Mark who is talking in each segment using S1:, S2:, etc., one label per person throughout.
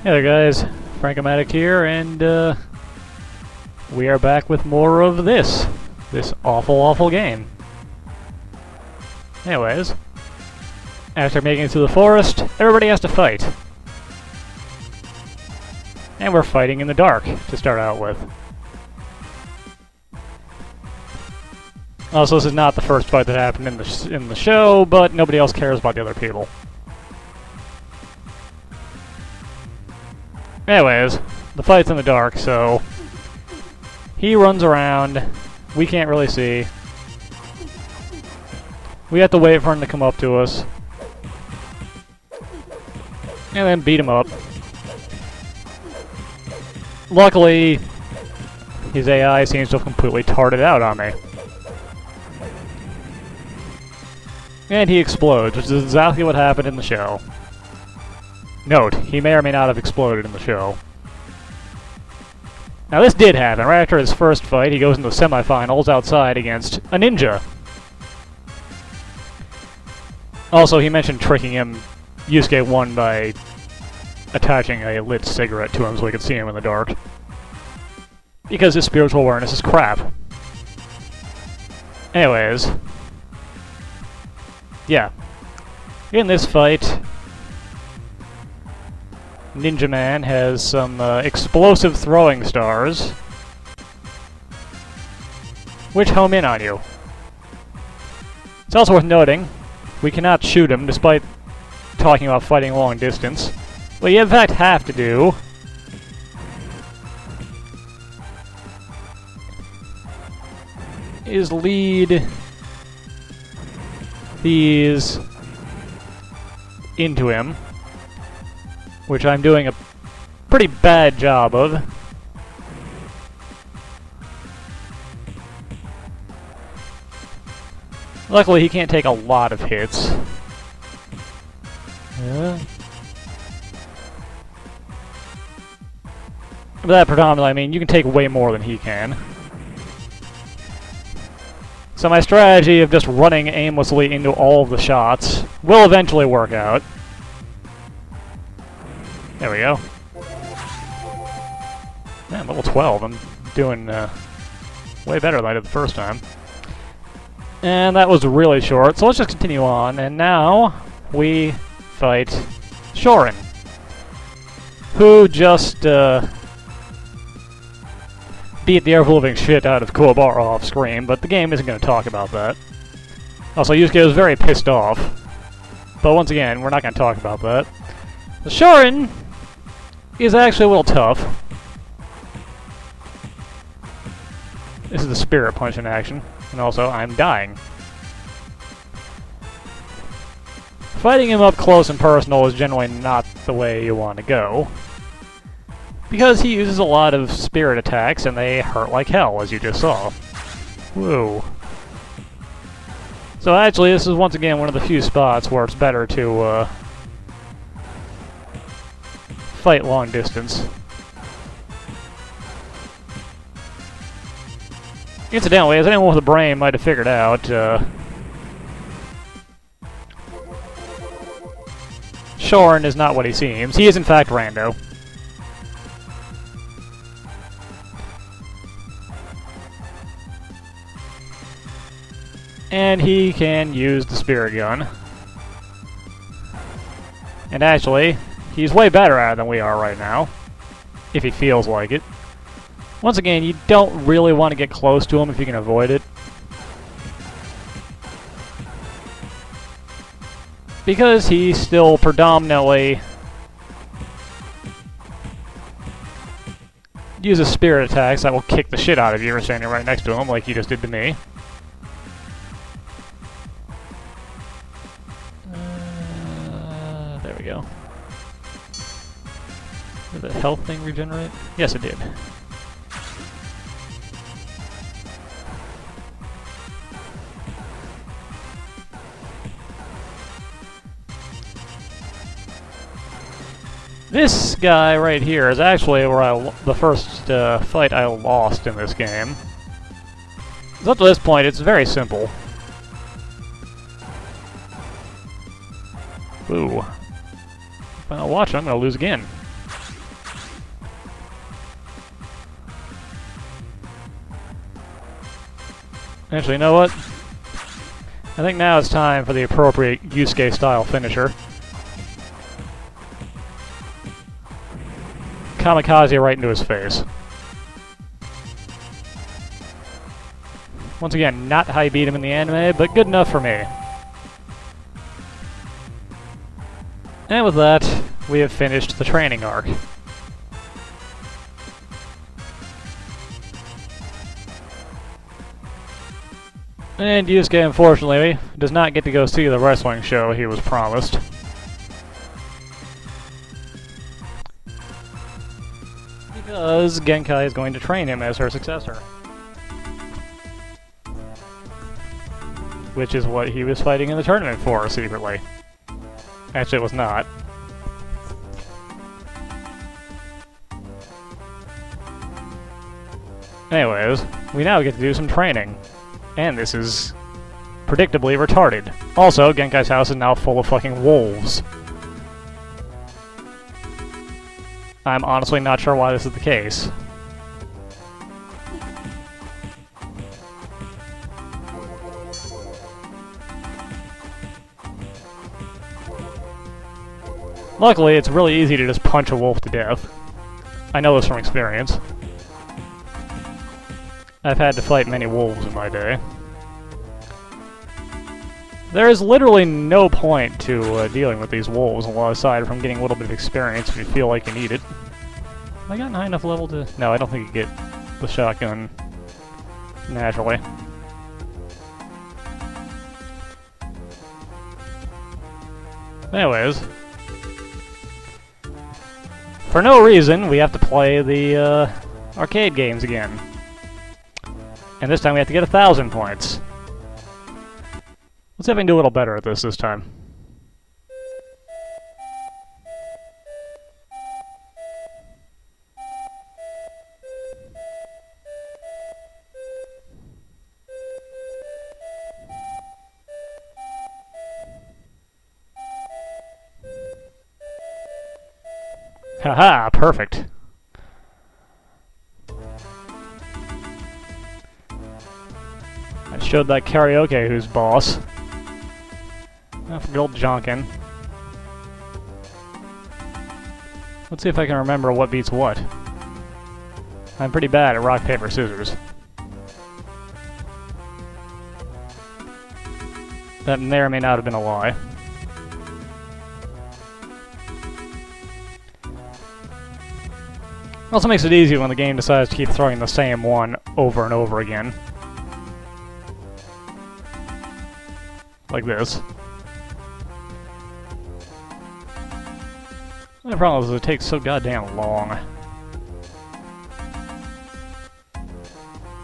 S1: Hey there guys, Frankomatic here, and we are back with more of this awful game. Anyways, after making it through the forest, everybody has to fight. And we're fighting in the dark to start out with. Also, this is not the first fight that happened in the show, but nobody else cares about the other people. Anyways, the fight's in the dark, so he runs around. We can't really see. We have to wait for him to come up to us. And then beat him up. Luckily, his AI seems to have completely tarted out on me. And he explodes, which is exactly what happened in the show. Note, he may or may not have exploded in the show. Now this did happen. Right after his first fight, he goes into the semifinals outside against a ninja. Also, he mentioned tricking him. Yusuke won by attaching a lit cigarette to him so he could see him in the dark. Because his spiritual awareness is crap. Anyways. Yeah. In this fight, Ninja Man has some explosive throwing stars, which home in on you. It's also worth noting, we cannot shoot him despite talking about fighting long distance. What you in fact have to do is lead these into him, which I'm doing a pretty bad job of. Luckily, he can't take a lot of hits. By that predominantly, I mean you can take way more than he can. So my strategy of just running aimlessly into all of the shots will eventually work out. There we go. Man, level 12. I'm doing way better than I did the first time. And that was really short, so let's just continue on. And now we fight Shaun, who just beat the ever-living shit out of Kuabara off screen, but the game isn't going to talk about that. Also, Yusuke was very pissed off. But once again, we're not going to talk about that. The Shaun is actually a little tough. This is the spirit punch in action. And also, I'm dying. Fighting him up close and personal is generally not the way you want to go, because he uses a lot of spirit attacks, and they hurt like hell, as you just saw. Whoa. So actually, this is once again one of the few spots where it's better to fight long distance. Incidentally, as anyone with a brain might have figured out, Shaun is not what he seems. He is in fact Rando. And he can use the spirit gun. And actually, he's way better at it than we are right now, if he feels like it. Once again, you don't really want to get close to him if you can avoid it, because he still predominantly uses spirit attacks that will kick the shit out of you for standing right next to him, like he just did to me. There we go. Did the health thing regenerate? Yes, it did. This guy right here is actually where the first fight I lost in this game. Up to this point, it's very simple. Ooh. If I don't watch it, I'm going to lose again. Actually, you know what? I think now it's time for the appropriate Yusuke-style finisher. Kamikaze right into his face. Once again, not how you beat him in the anime, but good enough for me. And with that, we have finished the training arc. And Yusuke, unfortunately, does not get to go see the wrestling show he was promised. Because Genkai is going to train him as her successor. Which is what he was fighting in the tournament for, secretly. Actually, it was not. Anyways, we now get to do some training. And this is predictably retarded. Also, Genkai's house is now full of fucking wolves. I'm honestly not sure why this is the case. Luckily, it's really easy to just punch a wolf to death. I know this from experience. I've had to fight many wolves in my day. There is literally no point to dealing with these wolves, aside from getting a little bit of experience if you feel like you need it. Have I gotten high enough level to... No, I don't think you get the shotgun naturally. Anyways. For no reason, we have to play the arcade games again. And this time we have to get 1,000 points. Let's see if I can do a little better at this time. Haha, perfect. I showed that karaoke who's boss. Oh, for good old Jonkin. Let's see if I can remember what beats what. I'm pretty bad at rock, paper, scissors. That may or may not have been a lie. Also makes it easy when the game decides to keep throwing the same one over and over again. Like this. The problem is it takes so goddamn long.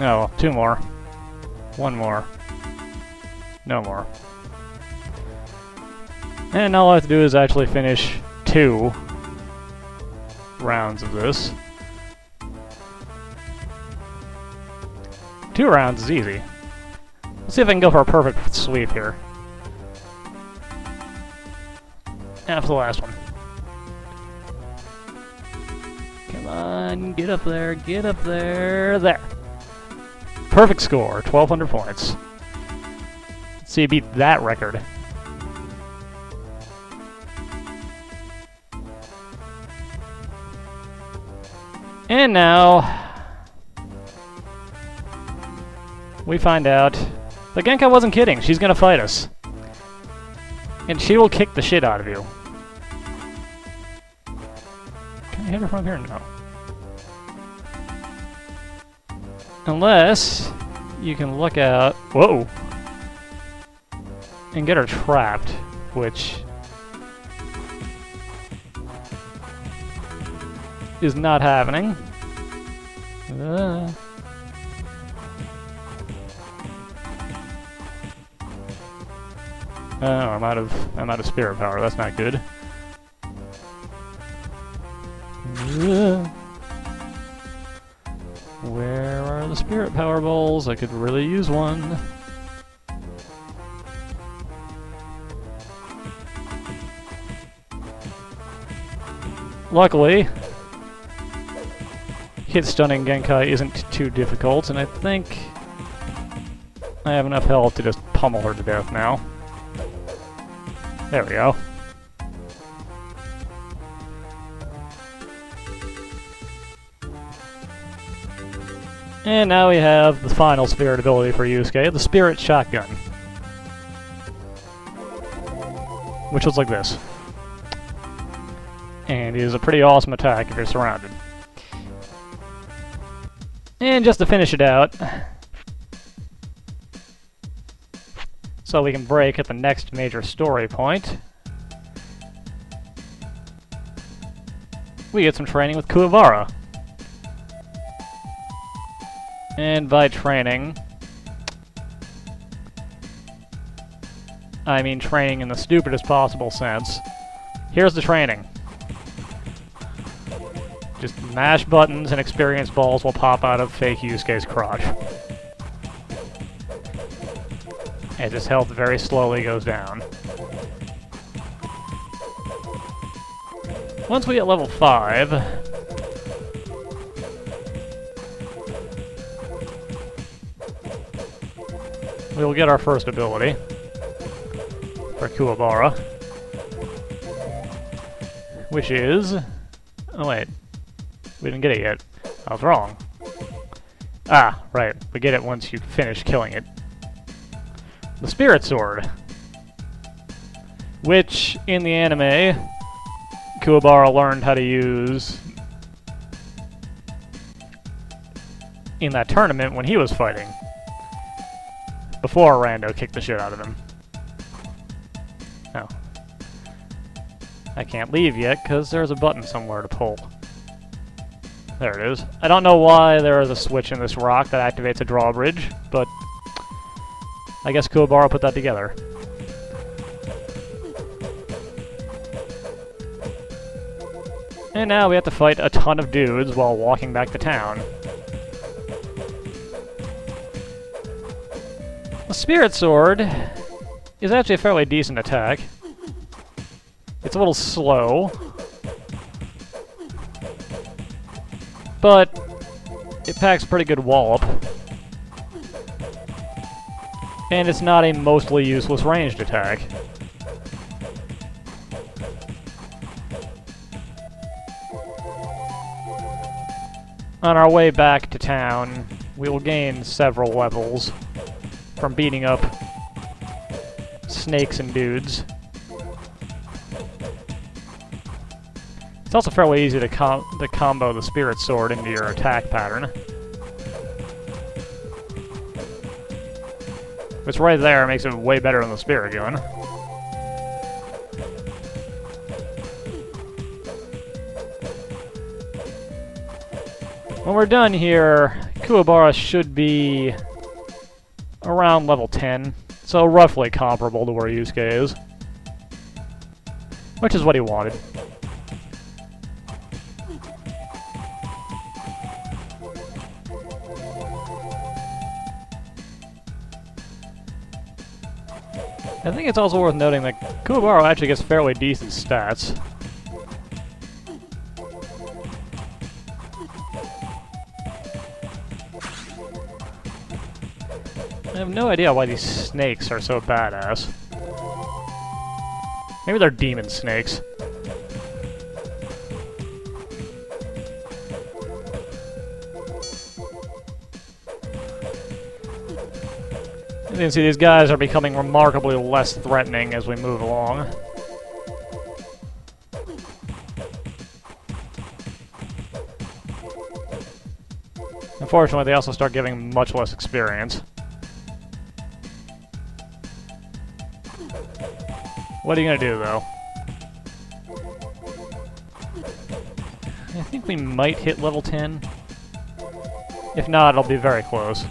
S1: No, 2 more. 1 more. No more. And all I have to do is actually finish 2 rounds of this. 2 rounds is easy. Let's see if I can go for a perfect sweep here. And for the last one. Come on, get up there, get up there. There. Perfect score, 1,200 points. Let's see you beat that record. And now we find out that Genkai wasn't kidding. She's gonna fight us. And she will kick the shit out of you. Can I hit her from here? No. Unless you can look out... Whoa! And get her trapped, which is not happening. Oh, I'm out of spirit power. That's not good. Where are the spirit power balls? I could really use one. Luckily, hit stunning Genkai isn't too difficult, and I think I have enough health to just pummel her to death now. There we go. And now we have the final spirit ability for Yusuke, the Spirit Shotgun. Which looks like this. And it is a pretty awesome attack if you're surrounded. And just to finish it out, so we can break at the next major story point, we get some training with Kuabara. And by training, I mean training in the stupidest possible sense. Here's the training. Just mash buttons and experience balls will pop out of fake Yusuke's crotch. As his health very slowly goes down. Once we get level 5, we will get our first ability for Kuabara, which is... oh wait, we didn't get it yet. I was wrong. Ah, right, we get it once you finish killing it. The Spirit Sword, which, in the anime, Kuabara learned how to use in that tournament when he was fighting, before Rando kicked the shit out of him. Oh. I can't leave yet, because there's a button somewhere to pull. There it is. I don't know why there is a switch in this rock that activates a drawbridge, but I guess Kuabara put that together. And now we have to fight a ton of dudes while walking back to town. The Spirit Sword is actually a fairly decent attack. It's a little slow, but it packs a pretty good wallop. And it's not a mostly useless ranged attack. On our way back to town, we will gain several levels from beating up snakes and dudes. It's also fairly easy to combo the Spirit Sword into your attack pattern. Which right there makes it way better than the Spirit Gun. When we're done here, Kuabara should be around level 10, so roughly comparable to where Yusuke is. Which is what he wanted. I think it's also worth noting that Kuabara actually gets fairly decent stats. I have no idea why these snakes are so badass. Maybe they're demon snakes. As you can see, these guys are becoming remarkably less threatening as we move along. Unfortunately, they also start giving much less experience. What are you gonna do, though? I think we might hit level 10. If not, it'll be very close.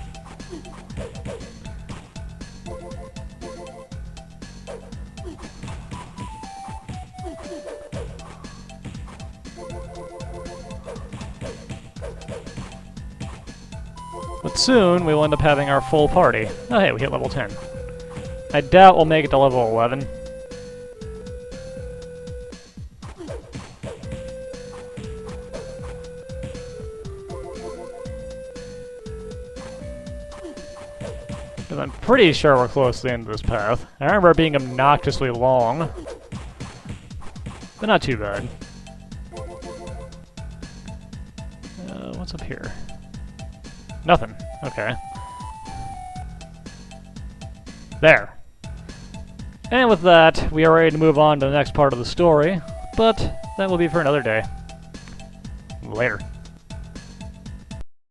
S1: But soon, we will end up having our full party. Oh hey, we hit level 10. I doubt we'll make it to level 11. Because I'm pretty sure we're close to the end of this path. I remember it being obnoxiously long. But not too bad. What's up here? Nothing. Okay. There. And with that, we are ready to move on to the next part of the story. But that will be for another day. Later.